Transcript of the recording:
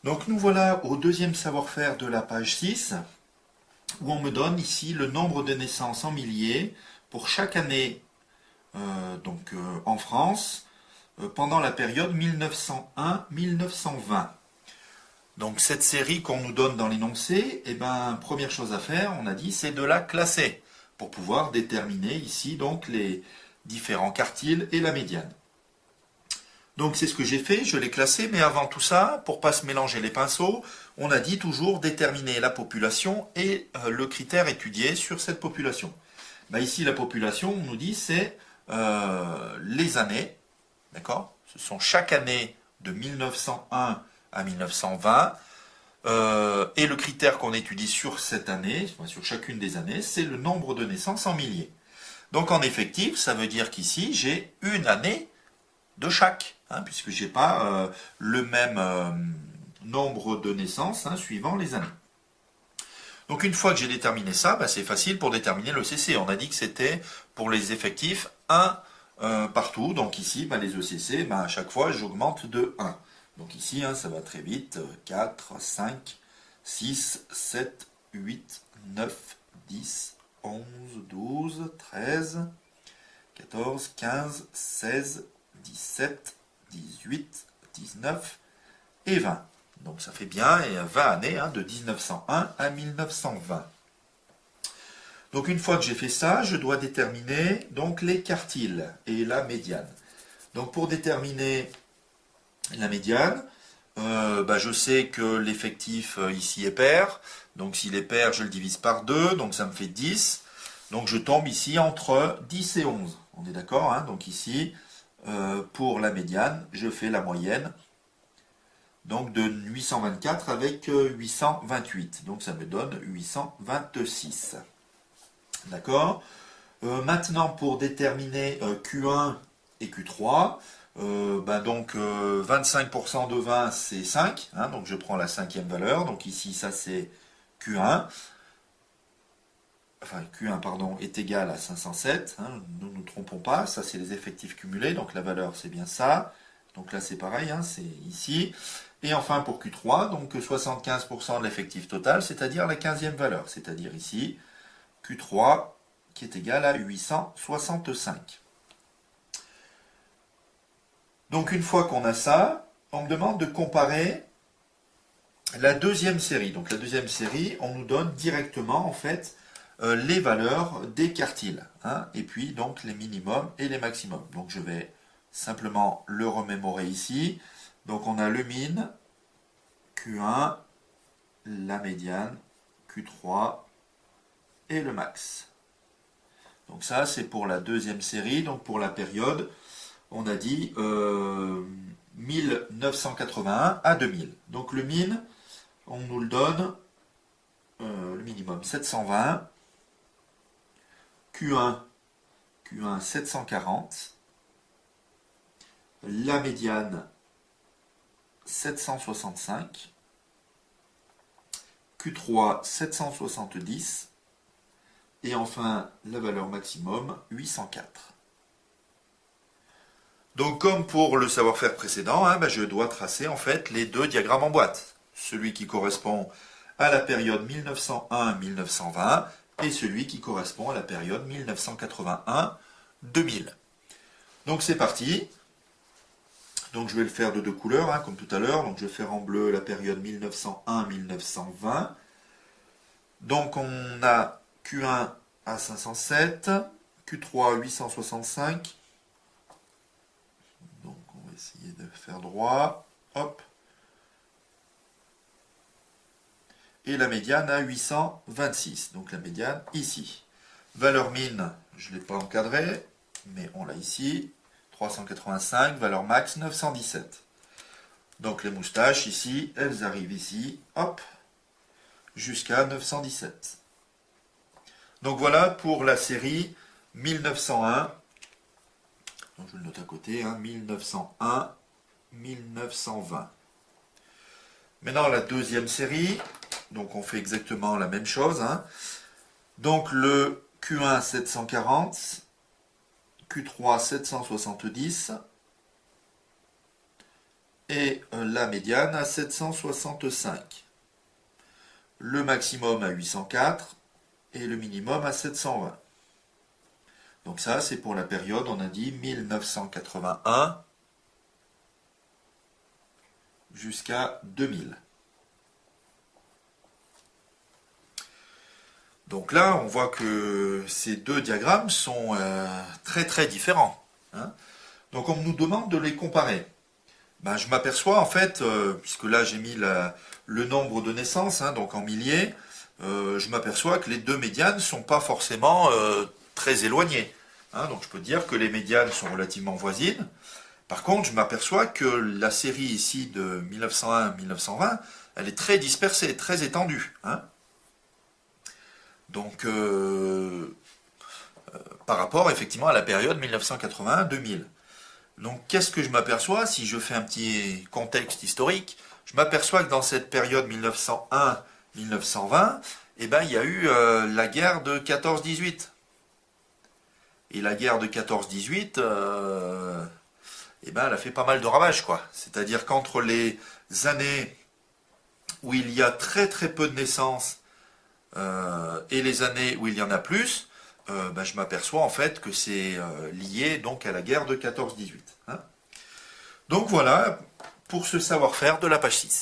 Donc nous voilà au deuxième savoir-faire de la page 6, où on me donne ici le nombre de naissances en milliers pour chaque année en France pendant la période 1901-1920. Donc cette série qu'on nous donne dans l'énoncé, première chose à faire, on a dit, c'est de la classer pour pouvoir déterminer ici donc les différents quartiles et la médiane. Donc c'est ce que j'ai fait, je l'ai classé, mais avant tout ça, pour pas se mélanger les pinceaux, on a dit toujours déterminer la population et le critère étudié sur cette population. Ici, la population, on nous dit, c'est les années, d'accord? Ce sont chaque année de 1901 à 1920. Et le critère qu'on étudie sur cette année, sur chacune des années, c'est le nombre de naissances en milliers. Donc en effectif, ça veut dire qu'ici, j'ai une année de chaque, puisque je n'ai pas le même nombre de naissances suivant les années. Donc une fois que j'ai déterminé ça, c'est facile pour déterminer le CC. On a dit que c'était pour les effectifs 1 partout. Donc ici, les ECC, à chaque fois, j'augmente de 1. Donc ici, ça va très vite. 4, 5, 6, 7, 8, 9, 10, 11, 12, 13, 14, 15, 16, 17, 18, 19 et 20. Donc ça fait bien 20 années, de 1901 à 1920. Donc une fois que j'ai fait ça, je dois déterminer donc les quartiles et la médiane. Donc pour déterminer la médiane, je sais que l'effectif ici est pair. Donc s'il est pair, je le divise par 2, donc ça me fait 10. Donc je tombe ici entre 10 et 11. On est d'accord, donc ici, pour la médiane, je fais la moyenne. Donc de 824 avec 828. Donc ça me donne 826. D'accord. Maintenant pour déterminer Q1 et Q3, 25% de 20 c'est 5. Donc je prends la cinquième valeur. Donc ici ça c'est Q1. Enfin Q1 pardon est égal à 507. Nous ne nous trompons pas. Ça c'est les effectifs cumulés. Donc la valeur c'est bien ça. Donc là c'est pareil, c'est ici. Et enfin pour Q3, donc 75% de l'effectif total, c'est-à-dire la 15e valeur, c'est-à-dire ici Q3 qui est égal à 865. Donc une fois qu'on a ça, on me demande de comparer la deuxième série. Donc la deuxième série, on nous donne directement en fait les valeurs des quartiles, et puis donc les minimums et les maximums. Donc je vais simplement le remémorer ici. Donc on a le min, Q1, la médiane, Q3 et le max. Donc ça c'est pour la deuxième série, donc pour la période, on a dit 1981 à 2000. Donc le min, on nous le donne, le minimum 720, Q1 740, la médiane 765, Q3 770 et enfin la valeur maximum 804. Donc comme pour le savoir-faire précédent, je dois tracer en fait les deux diagrammes en boîte. Celui qui correspond à la période 1901-1920 et celui qui correspond à la période 1981-2000. Donc c'est parti. Donc je vais le faire de deux couleurs, comme tout à l'heure. Donc je vais faire en bleu la période 1901-1920. Donc on a Q1 à 507, Q3 à 865. Donc on va essayer de faire droit. Hop. Et la médiane à 826. Donc la médiane ici. Valeur min, je ne l'ai pas encadré, mais on l'a ici. 385, valeur max 917. Donc les moustaches ici, elles arrivent ici, hop, jusqu'à 917. Donc voilà pour la série 1901. Donc je le note à côté, 1901, 1920. Maintenant la deuxième série, donc on fait exactement la même chose. Donc le Q1 740, Q3 770 et la médiane à 765. Le maximum à 804 et le minimum à 720. Donc ça, c'est pour la période, on a dit 1981 jusqu'à 2000. Donc là, on voit que ces deux diagrammes sont très très différents, hein. Donc on nous demande de les comparer. Ben, je m'aperçois en fait, puisque là j'ai mis le nombre de naissances, hein, donc en milliers, je m'aperçois que les deux médianes ne sont pas forcément très éloignées, hein. Donc je peux dire que les médianes sont relativement voisines. Par contre, je m'aperçois que la série ici de 1901-1920, elle est très dispersée, très étendue, hein. Donc par rapport effectivement à la période 1981-2000. Donc qu'est-ce que je m'aperçois si je fais un petit contexte historique? Je m'aperçois que dans cette période 1901-1920, eh ben, il y a eu la guerre de 14-18. Et la guerre de 14-18, eh ben, elle a fait pas mal de ravages, quoi. C'est-à-dire qu'entre les années où il y a très très peu de naissances et les années où il y en a plus, ben, je m'aperçois en fait que c'est lié donc à la guerre de 14-18. Hein. Donc voilà pour ce savoir-faire de la page 6.